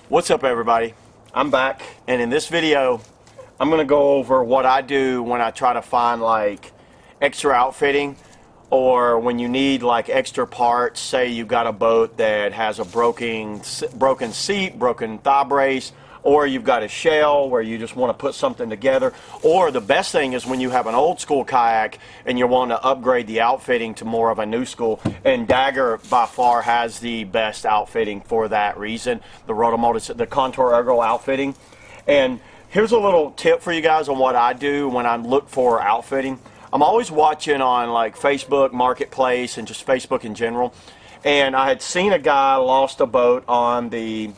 What's up, everybody? I'm back, and in this video I'm gonna go over what I do when I try to find like extra outfitting, or when you need like extra parts. Say you've got a boat that has a broken seat, broken thigh brace, or you've got a shell where you just want to put something together. Or the best thing is when you have an old school kayak and you're wanting to upgrade the outfitting to more of a new school. And Dagger by far has the best outfitting for that reason, the rotomolded, the contour ergo outfitting. And here's a little tip for you guys on what I do when I look for outfitting. I'm always watching on like Facebook Marketplace and just Facebook in general. And I had seen a guy lost a boat on the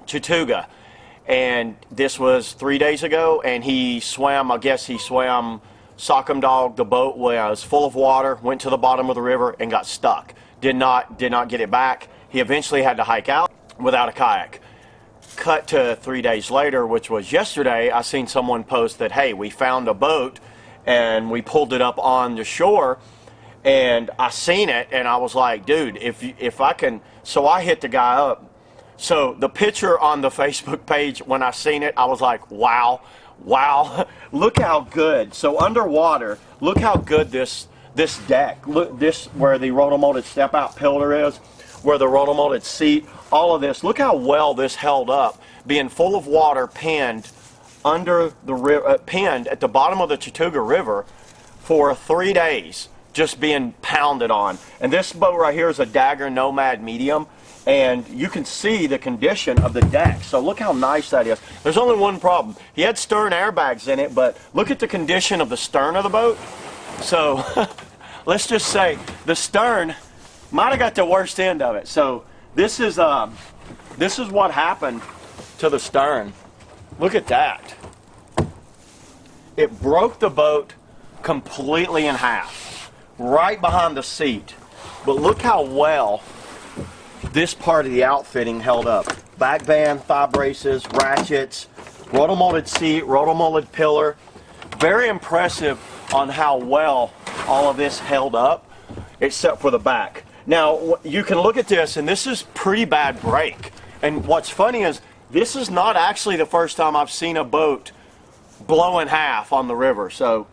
Chattooga. And this was 3 days ago, and he swam, I guess he swam sock 'em dog. The boat was full of water, went to the bottom of the river and got stuck. Did not get it back. He eventually had to hike out without a kayak. Cut to 3 days later, which was yesterday, I seen someone post that, hey, we found a boat and we pulled it up on the shore, and I seen it and I was like, dude, if I can. So I hit the guy up. So the picture on the Facebook page, when I seen it, I was like, wow, look how good. So underwater, look how good this deck, look this, where the rotomolded step out pillar is, where the rotomolded seat, all of this, look how well this held up, being full of water, pinned under the river, pinned at the bottom of the Chattooga River for 3 days, just being pounded on. And this boat right here is a Dagger Nomad medium. And you can see the condition of the deck. So look how nice that is. There's only one problem. He had stern airbags in it, but look at the condition of the stern of the boat. So let's just say the stern might have got the worst end of it. So this is what happened to the stern. Look at that. It broke the boat completely in half, right behind the seat. But look how well this part of the outfitting held up. Back band, thigh braces, ratchets, rotomolded seat, rotomolded pillar. Very impressive on how well all of this held up, except for the back. Now, you can look at this, and this is pretty bad break. And what's funny is, this is not actually the first time I've seen a boat blow in half on the river. So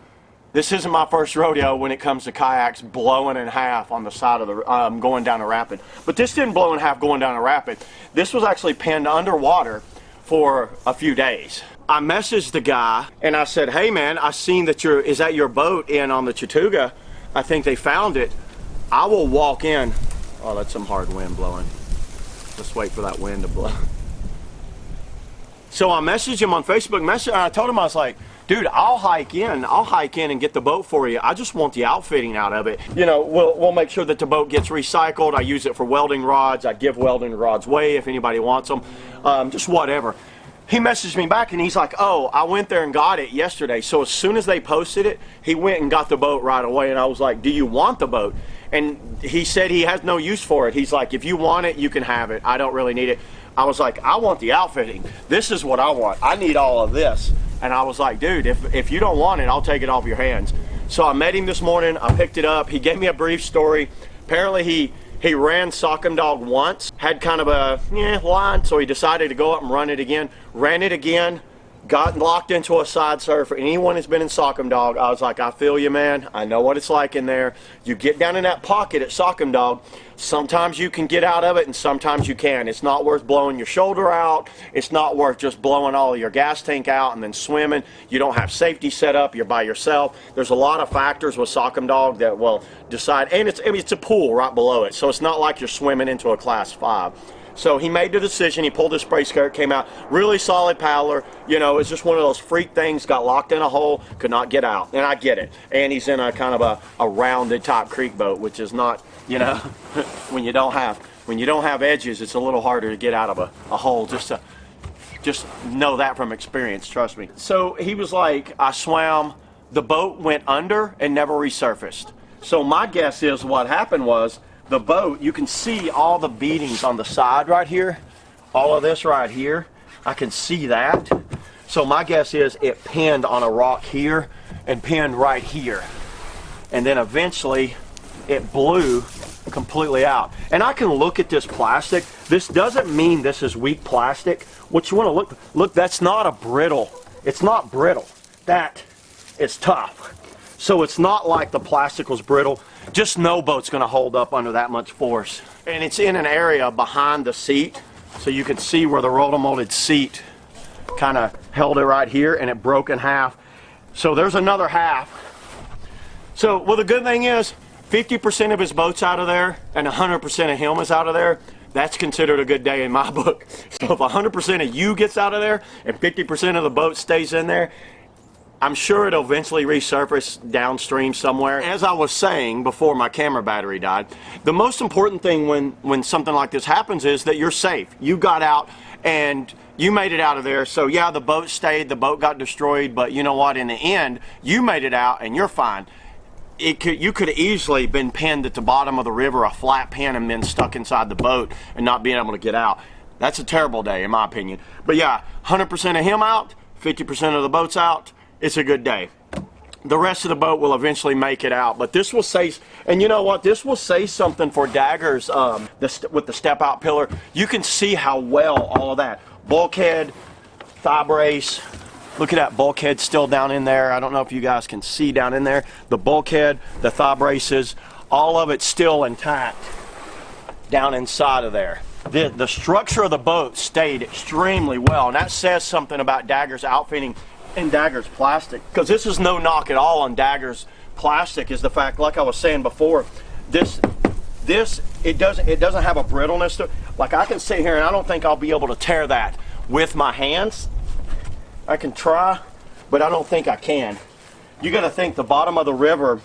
this isn't my first rodeo when it comes to kayaks blowing in half on the side of the going down a rapid. But this didn't blow in half going down a rapid. This was actually pinned underwater for a few days. I messaged the guy and I said, hey man, I seen that is that your boat in on the Chattooga? I think they found it. I will walk in. Oh, that's some hard wind blowing. Let's wait for that wind to blow. So I messaged him on Facebook and I told him, I was like, dude, I'll hike in and get the boat for you. I just want the outfitting out of it. You know, we'll make sure that the boat gets recycled. I use it for welding rods. I give welding rods away if anybody wants them. Just whatever. He messaged me back and he's like, oh, I went there and got it yesterday. So as soon as they posted it, he went and got the boat right away. And I was like, do you want the boat? And he said he has no use for it. He's like, if you want it, you can have it. I don't really need it. I was like, I want the outfitting. This is what I want. I need all of this. And I was like, dude, if you don't want it, I'll take it off your hands. So I met him this morning. I picked it up. He gave me a brief story. Apparently he ran sock 'em dog once, had kind of a line, so he decided to go up and run it again. Ran it again, got locked into a side surf. For anyone who's been in sock 'em dog, I was like, I feel you, man. I know what it's like in there. You get down in that pocket at sock 'em dog. Sometimes you can get out of it and sometimes you can. It's not worth blowing your shoulder out. It's not worth just blowing all of your gas tank out and then swimming. You don't have safety set up. You're by yourself. There's a lot of factors with sock 'em dog that will decide. And it's a pool right below it. So it's not like you're swimming into a class 5. So he made the decision. He pulled his spray skirt, came out, really solid paddler. You know, it's just one of those freak things, got locked in a hole, could not get out. And I get it. And he's in a kind of a rounded top creek boat, which is not, you know, when you don't have edges, it's a little harder to get out of a hole. Just know that from experience, trust me. So he was like, I swam, the boat went under and never resurfaced. So my guess is what happened was, the boat, you can see all the beatings on the side right here, all of this right here, I can see that. So my guess is it pinned on a rock here and pinned right here. And then eventually it blew completely out. And I can look at this plastic. This doesn't mean this is weak plastic. What you want to look, that's not a brittle. It's not brittle. That is tough. So it's not like the plastic was brittle. Just no boat's going to hold up under that much force. And it's in an area behind the seat, so you can see where the rotomolded seat kind of held it right here, and it broke in half. So there's another half. So, well, the good thing is 50% of his boat's out of there and 100% of him is out of there. That's considered a good day in my book. So if 100% of you gets out of there and 50% of the boat stays in there, I'm sure it'll eventually resurface downstream somewhere. As I was saying before my camera battery died, the most important thing when something like this happens is that you're safe. You got out and you made it out of there. So yeah, the boat stayed, the boat got destroyed, but you know what? In the end, you made it out and you're fine. You could have easily been pinned at the bottom of the river, a flat pin, and been stuck inside the boat and not being able to get out. That's a terrible day, in my opinion. But yeah, 100% of him out, 50% of the boat's out. It's a good day. The rest of the boat will eventually make it out, but this will say, and you know what, this will say something for daggers with the step out pillar. You can see how well all of that bulkhead, thigh brace, look at that bulkhead still down in there. I don't know if you guys can see down in there, the bulkhead, the thigh braces, all of it's still intact down inside of there. The structure of the boat stayed extremely well, and that says something about Dagger's outfitting and Dagger's plastic, because this is no knock at all on Dagger's plastic, is the fact, like I was saying before, it doesn't have a brittleness to it. Like I can sit here and I don't think I'll be able to tear that with my hands. I can try, but I don't think I can. You got to think the bottom of the river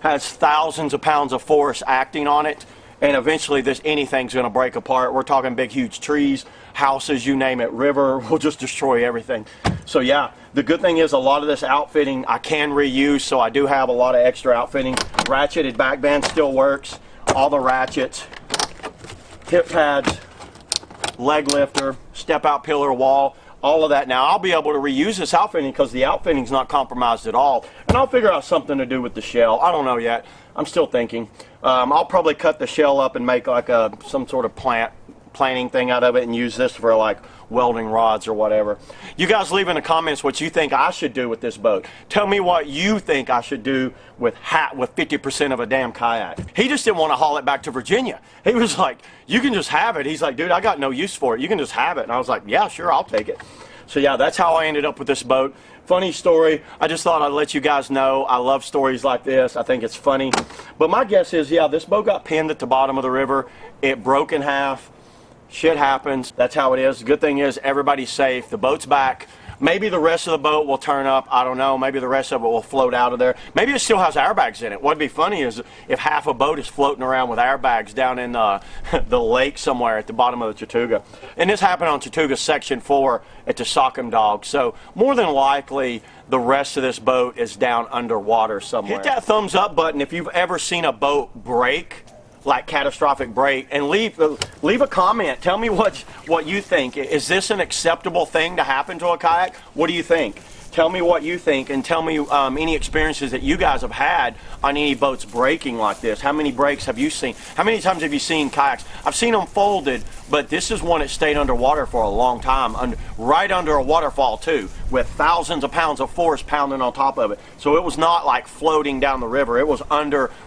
has thousands of pounds of force acting on it, and eventually anything's going to break apart. We're talking big, huge trees, houses, you name it, river, will just destroy everything. So yeah, the good thing is a lot of this outfitting I can reuse, so I do have a lot of extra outfitting. Ratcheted back band still works, all the ratchets, hip pads, leg lifter, step out pillar wall, all of that. Now I'll be able to reuse this outfitting because the outfitting's not compromised at all, and I'll figure out something to do with the shell. I don't know yet. I'm still thinking. I'll probably cut the shell up and make like some sort of planting thing out of it and use this for like welding rods or whatever. You guys leave in the comments what you think I should do with this boat. Tell me what you think I should do with 50% of a damn kayak. He just didn't want to haul it back to Virginia. He was like, you can just have it. He's like, dude, I got no use for it. You can just have it. And I was like, yeah, sure, I'll take it. So yeah, that's how I ended up with this boat. Funny story. I just thought I'd let you guys know. I love stories like this. I think it's funny. But my guess is, yeah, this boat got pinned at the bottom of the river. It broke in half. Shit happens. That's how it is. The good thing is everybody's safe. The boat's back. Maybe the rest of the boat will turn up. I don't know. Maybe the rest of it will float out of there. Maybe it still has airbags in it. What'd be funny is if half a boat is floating around with airbags down in the lake somewhere at the bottom of the Chattooga. And this happened on Chattooga Section 4 at the Sock'em Dog. So more than likely the rest of this boat is down underwater somewhere. Hit that thumbs up button if you've ever seen a boat break, like catastrophic break, and leave a comment. Tell me what you think. Is this an acceptable thing to happen to a kayak? What do you think? Tell me what you think, and tell me any experiences that you guys have had on any boats breaking like this. How many breaks have you seen? How many times have you seen kayaks? I've seen them folded, but this is one that stayed underwater for a long time, right under a waterfall too, with thousands of pounds of force pounding on top of it. So it was not like floating down the river. It was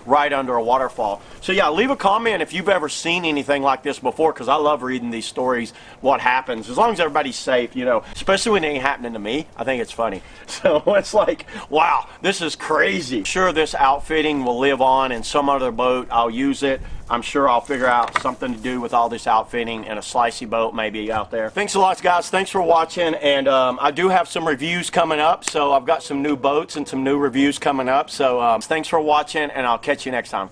right under a waterfall. So yeah, leave a comment if you've ever seen anything like this before, because I love reading these stories, what happens, as long as everybody's safe, you know, especially when it ain't happening to me. I think it's funny. So it's like, wow, this is crazy. Sure, this outfitting will live on in some other boat. I'll use it. I'm sure I'll figure out something to do with all this outfitting in a slicey boat maybe out there. Thanks a lot, guys. Thanks for watching. And I do have some reviews coming up. So I've got some new boats and some new reviews coming up. So thanks for watching, and I'll catch you next time.